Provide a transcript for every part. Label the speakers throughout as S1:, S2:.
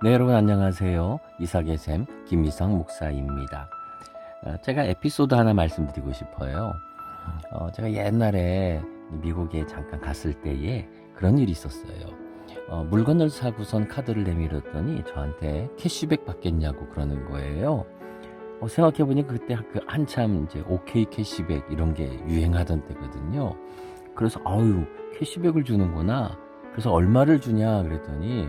S1: 네, 여러분 안녕하세요. 이삭의 샘 김이성 목사입니다. 제가 에피소드 하나 말씀드리고 싶어요. 제가 옛날에 미국에 잠깐 갔을 때에 그런 일이 있었어요. 물건을 사고선 카드를 내밀었더니 저한테 캐시백 받겠냐고 그러는 거예요. 생각해보니 그때 한참 이제 OK 캐시백 이런 게 유행하던 때거든요. 그래서 캐시백을 주는구나. 그래서 얼마를 주냐 그랬더니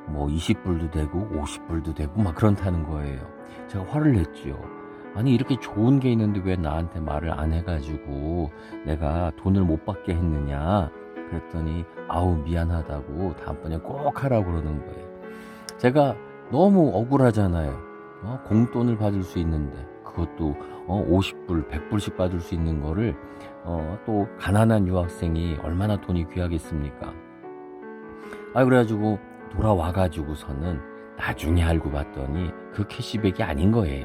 S1: 뭐 20불도 되고 50불도 되고 막 그렇다는 거예요. 제가 화를 냈지요. 아니 이렇게 좋은 게 있는데 왜 나한테 말을 안 해가지고 내가 돈을 못 받게 했느냐 그랬더니 미안하다고 다음번에 꼭 하라고 그러는 거예요. 제가 너무 억울하잖아요. 공돈을 받을 수 있는데 그것도 50불 100불씩 받을 수 있는 거를 또 가난한 유학생이 얼마나 돈이 귀하겠습니까. 그래가지고 돌아와가지고서는 나중에 알고 봤더니 그 캐시백이 아닌 거예요.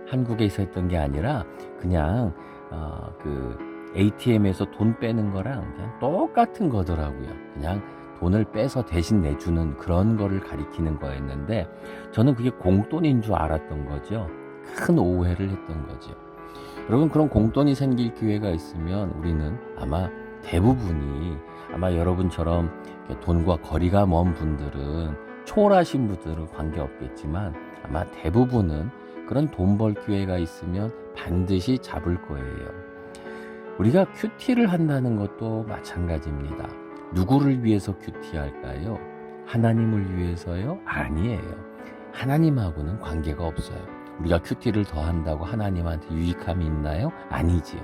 S1: 한국에서 했던 게 아니라 그냥 그 ATM에서 돈 빼는 거랑 그냥 똑같은 거더라고요. 그냥 돈을 빼서 대신 내주는 그런 거를 가리키는 거였는데 저는 그게 공돈인 줄 알았던 거죠. 큰 오해를 했던 거죠. 여러분, 그런 공돈이 생길 기회가 있으면 우리는 아마 대부분이 여러분처럼 돈과 거리가 먼 분들은 초월하신 분들은 관계없겠지만 아마 대부분은 그런 돈 벌 기회가 있으면 반드시 잡을 거예요. 우리가 큐티를 한다는 것도 마찬가지입니다. 누구를 위해서 큐티할까요? 하나님을 위해서요? 아니에요. 하나님하고는 관계가 없어요. 우리가 큐티를 더 한다고 하나님한테 유익함이 있나요? 아니지요.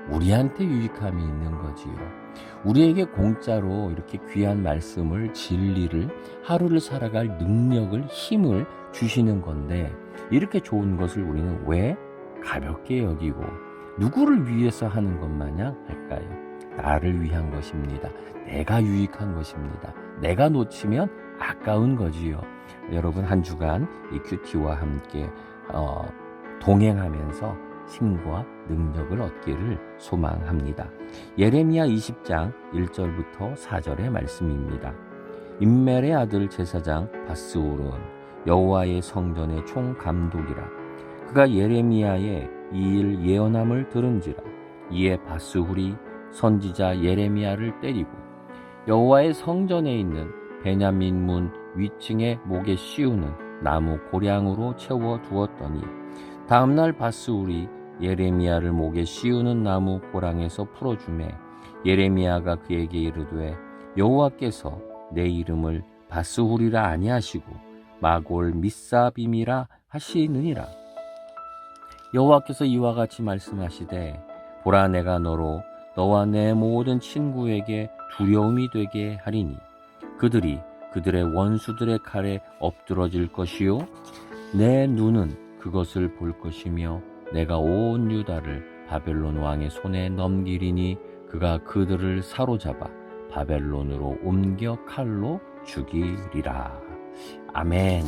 S1: 우리한테 유익함이 있는 거지요. 우리에게 공짜로 이렇게 귀한 말씀을, 진리를, 하루를 살아갈 능력을, 힘을 주시는 건데 이렇게 좋은 것을 우리는 왜 가볍게 여기고 누구를 위해서 하는 것 마냥 할까요? 나를 위한 것입니다. 내가 유익한 것입니다. 내가 놓치면 아까운 거지요. 여러분, 한 주간 이 큐티와 함께 동행하면서 힘과 능력을 얻기를 소망합니다. 예레미야 20장 1절부터 4절의 말씀입니다. 임멜의 아들 제사장 바스오른 여호와의 성전의 총감독이라. 그가 예레미야의 이 일 예언함을 들은지라. 이에 바스훌이 선지자 예레미야를 때리고 여호와의 성전에 있는 베냐민 문 위층에 목에 씌우는 나무 고량으로 채워 두었더니 다음날 바스훌이 예레미야를 목에 씌우는 나무 고랑에서 풀어주매 예레미야가 그에게 이르되 여호와께서 내 이름을 바스훌이라 아니하시고 마골 미사빔이라 하시느니라. 여호와께서 이와 같이 말씀하시되 보라, 내가 너로 너와 내 모든 친구에게 두려움이 되게 하리니 그들이 그들의 원수들의 칼에 엎드러질 것이요 내 눈은 그것을 볼 것이며 내가 온 유다를 바벨론 왕의 손에 넘기리니 그가 그들을 사로잡아 바벨론으로 옮겨 칼로 죽이리라. 아멘.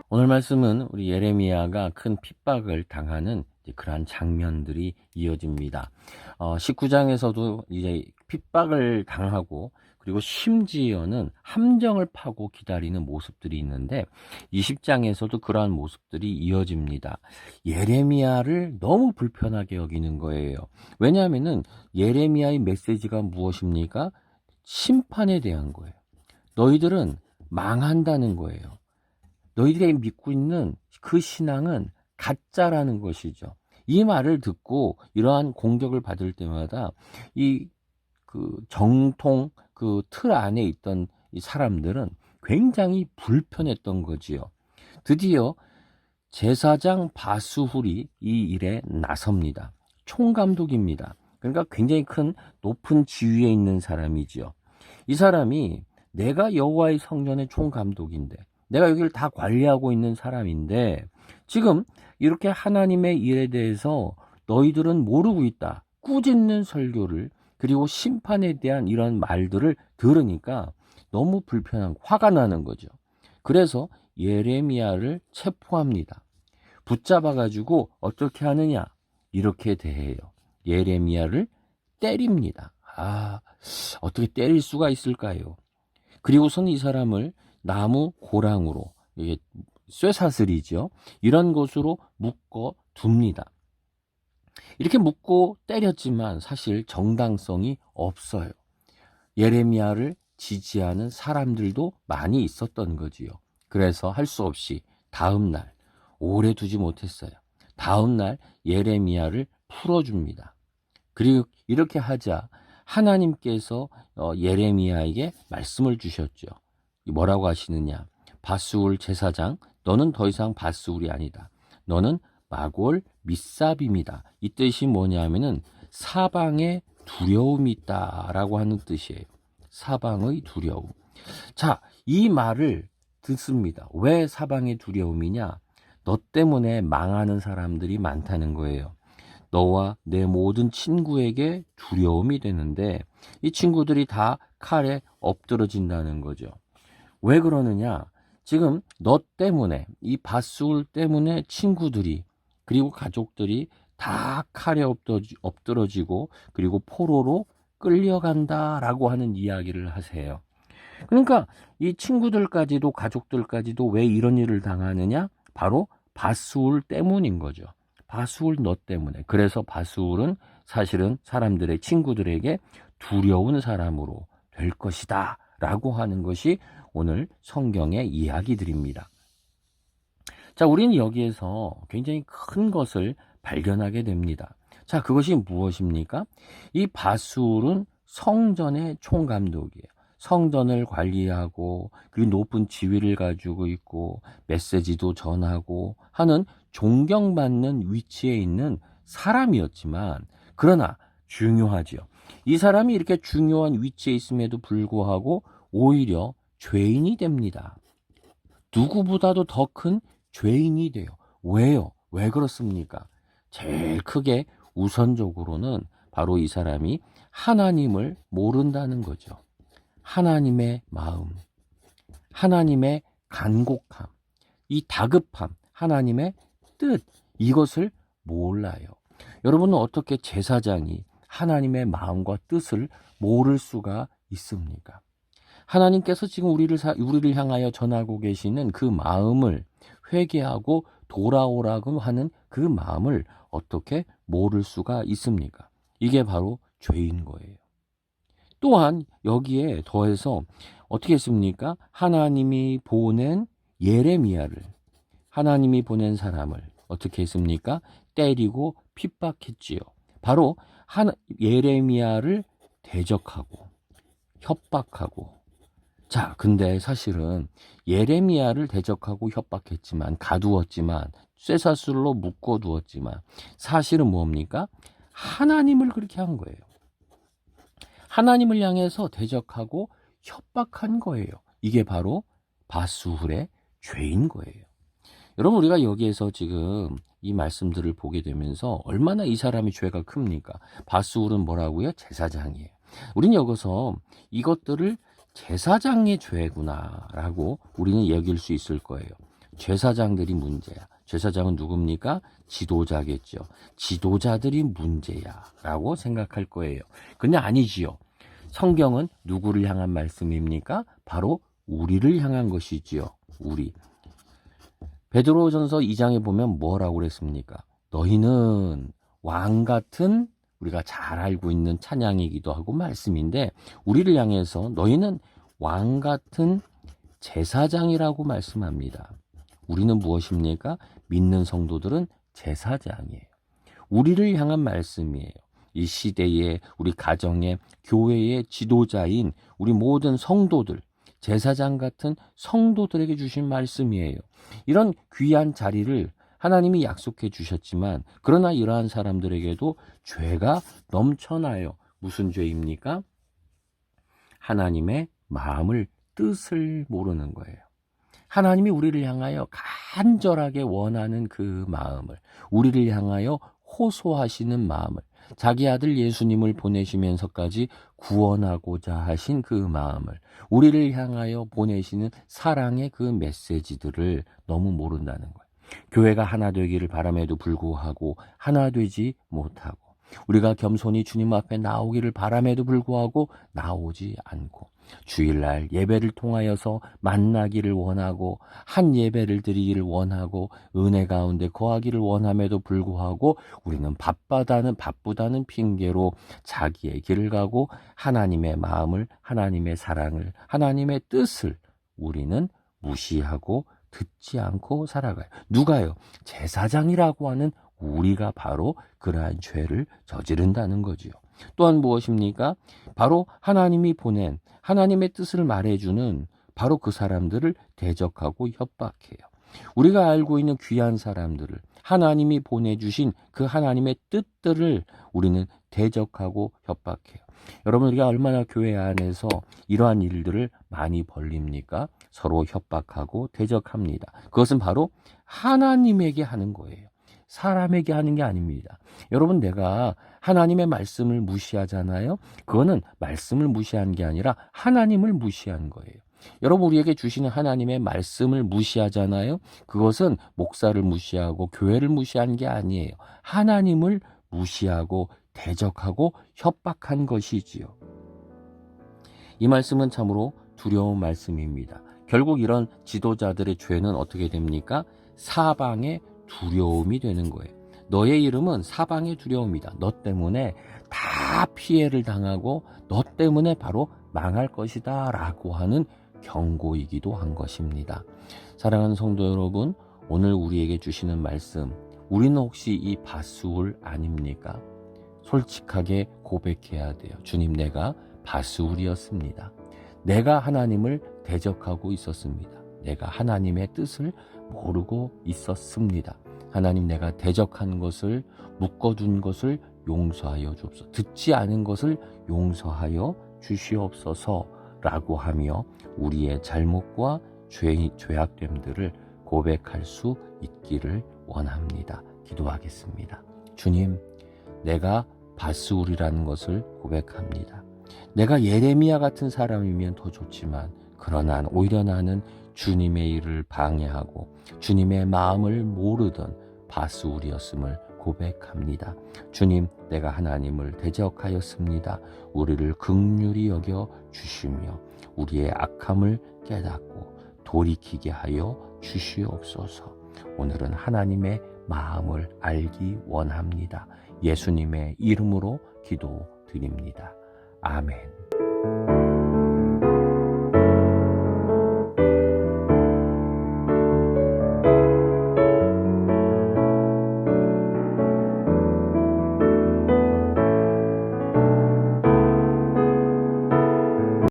S1: 오늘 말씀은 우리 예레미야가 큰 핍박을 당하는 그러한 장면들이 이어집니다. 19장에서도 이제 핍박을 당하고 그리고 심지어는 함정을 파고 기다리는 모습들이 있는데 20장에서도 그러한 모습들이 이어집니다. 예레미야를 너무 불편하게 여기는 거예요. 왜냐하면은 예레미야의 메시지가 무엇입니까? 심판에 대한 거예요. 너희들은 망한다는 거예요. 너희들이 믿고 있는 그 신앙은 가짜라는 것이죠. 이 말을 듣고 이러한 공격을 받을 때마다 이 정통 그 틀 안에 있던 이 사람들은 굉장히 불편했던 거지요. 드디어 제사장 바스훌이 이 일에 나섭니다. 총감독입니다. 그러니까 굉장히 큰 높은 지위에 있는 사람이지요. 이 사람이 내가 여호와의 성전의 총감독인데 내가 여기를 다 관리하고 있는 사람인데 지금 이렇게 하나님의 일에 대해서 너희들은 모르고 있다. 꾸짖는 설교를 그리고 심판에 대한 이런 말들을 들으니까 너무 불편한 화가 나는 거죠. 그래서 예레미야를 체포합니다. 붙잡아가지고 어떻게 하느냐? 이렇게 대해요. 예레미야를 때립니다. 어떻게 때릴 수가 있을까요? 그리고선 이 사람을 나무 고랑으로, 이게 쇠사슬이죠. 이런 것으로 묶어 둡니다. 이렇게 묶고 때렸지만 사실 정당성이 없어요. 예레미야를 지지하는 사람들도 많이 있었던 거지요. 그래서 할 수 없이 다음 날, 오래 두지 못했어요. 다음 날 예레미야를 풀어줍니다. 그리고 이렇게 하자 하나님께서 예레미야에게 말씀을 주셨죠. 뭐라고 하시느냐? 바스울 제사장, 너는 더 이상 바스울이 아니다. 너는 마골 미삽입니다. 이 뜻이 뭐냐면은 사방에 두려움이 있다라고 하는 뜻이에요. 사방의 두려움. 자, 이 말을 듣습니다. 왜 사방의 두려움이냐? 너 때문에 망하는 사람들이 많다는 거예요. 너와 내 모든 친구에게 두려움이 되는데 이 친구들이 다 칼에 엎드러진다는 거죠. 왜 그러느냐? 지금 너 때문에, 이 밧술 때문에 친구들이 그리고 가족들이 다 칼에 엎드러지고 그리고 포로로 끌려간다라고 하는 이야기를 하세요. 그러니까 이 친구들까지도 가족들까지도 왜 이런 일을 당하느냐? 바로 밧술 때문인 거죠. 밧술 너 때문에. 그래서 밧술은 사실은 사람들의 친구들에게 두려운 사람으로 될 것이다 라고 하는 것이 오늘 성경의 이야기들입니다. 자, 우리는 여기에서 굉장히 큰 것을 발견하게 됩니다. 자, 그것이 무엇입니까? 이 밧술은 성전의 총감독이에요. 성전을 관리하고 그리고 높은 지위를 가지고 있고 메시지도 전하고 하는 존경받는 위치에 있는 사람이었지만, 그러나 중요하죠. 이 사람이 이렇게 중요한 위치에 있음에도 불구하고 오히려 죄인이 됩니다. 누구보다도 더 큰 죄인이 돼요. 왜요? 왜 그렇습니까? 제일 크게 우선적으로는 바로 이 사람이 하나님을 모른다는 거죠. 하나님의 마음, 하나님의 간곡함, 이 다급함, 하나님의 뜻, 이것을 몰라요. 여러분은 어떻게 제사장이 하나님의 마음과 뜻을 모를 수가 있습니까? 하나님께서 지금 우리를 향하여 전하고 계시는 그 마음을, 회개하고 돌아오라고 하는 그 마음을 어떻게 모를 수가 있습니까? 이게 바로 죄인 거예요. 또한 여기에 더해서 어떻게 했습니까? 하나님이 보낸 예레미야를, 하나님이 보낸 사람을 어떻게 했습니까? 때리고 핍박했지요. 바로 예레미야를 대적하고 협박하고. 자, 근데 사실은 예레미야를 대적하고 협박했지만, 가두었지만, 쇠사슬로 묶어두었지만, 사실은 뭡니까? 하나님을 그렇게 한 거예요. 하나님을 향해서 대적하고 협박한 거예요. 이게 바로 밧술의 죄인 거예요. 여러분, 우리가 여기에서 지금 이 말씀들을 보게 되면서 얼마나 이 사람의 죄가 큽니까? 밧술은 뭐라고요? 제사장이에요. 우리는 여기서 이것들을 제사장의 죄구나라고 우리는 여길 수 있을 거예요. 제사장들이 문제야. 제사장은 누굽니까? 지도자겠죠. 지도자들이 문제야 라고 생각할 거예요. 근데 아니지요. 성경은 누구를 향한 말씀입니까? 바로 우리를 향한 것이지요. 우리. 베드로전서 2장에 보면 뭐라고 그랬습니까? 너희는 왕 같은, 우리가 잘 알고 있는 찬양이기도 하고 말씀인데, 우리를 향해서 너희는 왕 같은 제사장이라고 말씀합니다. 우리는 무엇입니까? 믿는 성도들은 제사장이에요. 우리를 향한 말씀이에요. 이 시대에, 우리 가정의, 교회의 지도자인 우리 모든 성도들, 제사장 같은 성도들에게 주신 말씀이에요. 이런 귀한 자리를 하나님이 약속해 주셨지만, 그러나 이러한 사람들에게도 죄가 넘쳐나요. 무슨 죄입니까? 하나님의 마음을, 뜻을 모르는 거예요. 하나님이 우리를 향하여 간절하게 원하는 그 마음을, 우리를 향하여 호소하시는 마음을, 자기 아들 예수님을 보내시면서까지 구원하고자 하신 그 마음을, 우리를 향하여 보내시는 사랑의 그 메시지들을 너무 모른다는 거예요. 교회가 하나 되기를 바람에도 불구하고 하나 되지 못하고, 우리가 겸손히 주님 앞에 나오기를 바람에도 불구하고 나오지 않고, 주일날 예배를 통하여서 만나기를 원하고 한 예배를 드리기를 원하고 은혜 가운데 거하기를 원함에도 불구하고 우리는 바쁘다는 핑계로 자기의 길을 가고 하나님의 마음을, 하나님의 사랑을, 하나님의 뜻을 우리는 무시하고 듣지 않고 살아가요. 누가요? 제사장이라고 하는 우리가 바로 그러한 죄를 저지른다는 거지요. 또한 무엇입니까? 바로 하나님이 보낸 하나님의 뜻을 말해주는 바로 그 사람들을 대적하고 협박해요. 우리가 알고 있는 귀한 사람들을, 하나님이 보내주신 그 하나님의 뜻들을 우리는 대적하고 협박해요. 여러분, 우리가 얼마나 교회 안에서 이러한 일들을 많이 벌립니까? 서로 협박하고 대적합니다. 그것은 바로 하나님에게 하는 거예요. 사람에게 하는 게 아닙니다. 여러분, 내가 하나님의 말씀을 무시하잖아요. 그거는 말씀을 무시한 게 아니라 하나님을 무시한 거예요. 여러분, 우리에게 주시는 하나님의 말씀을 무시하잖아요. 그것은 목사를 무시하고 교회를 무시한 게 아니에요. 하나님을 무시하고 대적하고 협박한 것이지요. 이 말씀은 참으로 두려운 말씀입니다. 결국 이런 지도자들의 죄는 어떻게 됩니까? 사방의 두려움이 되는 거예요. 너의 이름은 사방의 두려움이다. 너 때문에 다 피해를 당하고 너 때문에 바로 망할 것이다 라고 하는 경고이기도 한 것입니다. 사랑하는 성도 여러분, 오늘 우리에게 주시는 말씀, 우리는 혹시 이 밧수울 아닙니까? 솔직하게 고백해야 돼요. 주님, 내가 밧수울이었습니다. 내가 하나님을 대적하고 있었습니다. 내가 하나님의 뜻을 모르고 있었습니다. 하나님, 내가 대적한 것을, 묶어둔 것을 용서하여 주옵소서. 듣지 않은 것을 용서하여 주시옵소서라고 하며 우리의 잘못과 죄악됨들을 고백할 수 있기를 원합니다. 기도하겠습니다. 주님, 내가 밧수울이라는 것을 고백합니다. 내가 예레미야 같은 사람이면 더 좋지만 그러나 오히려 나는 주님의 일을 방해하고 주님의 마음을 모르던 밧수울이었음을 고백합니다. 주님, 내가 하나님을 대적하였습니다. 우리를 긍휼히 여겨 주시며 우리의 악함을 깨닫고 돌이키게 하여 주시옵소서. 오늘은 하나님의 마음을 알기 원합니다. 예수님의 이름으로 기도드립니다. 아멘.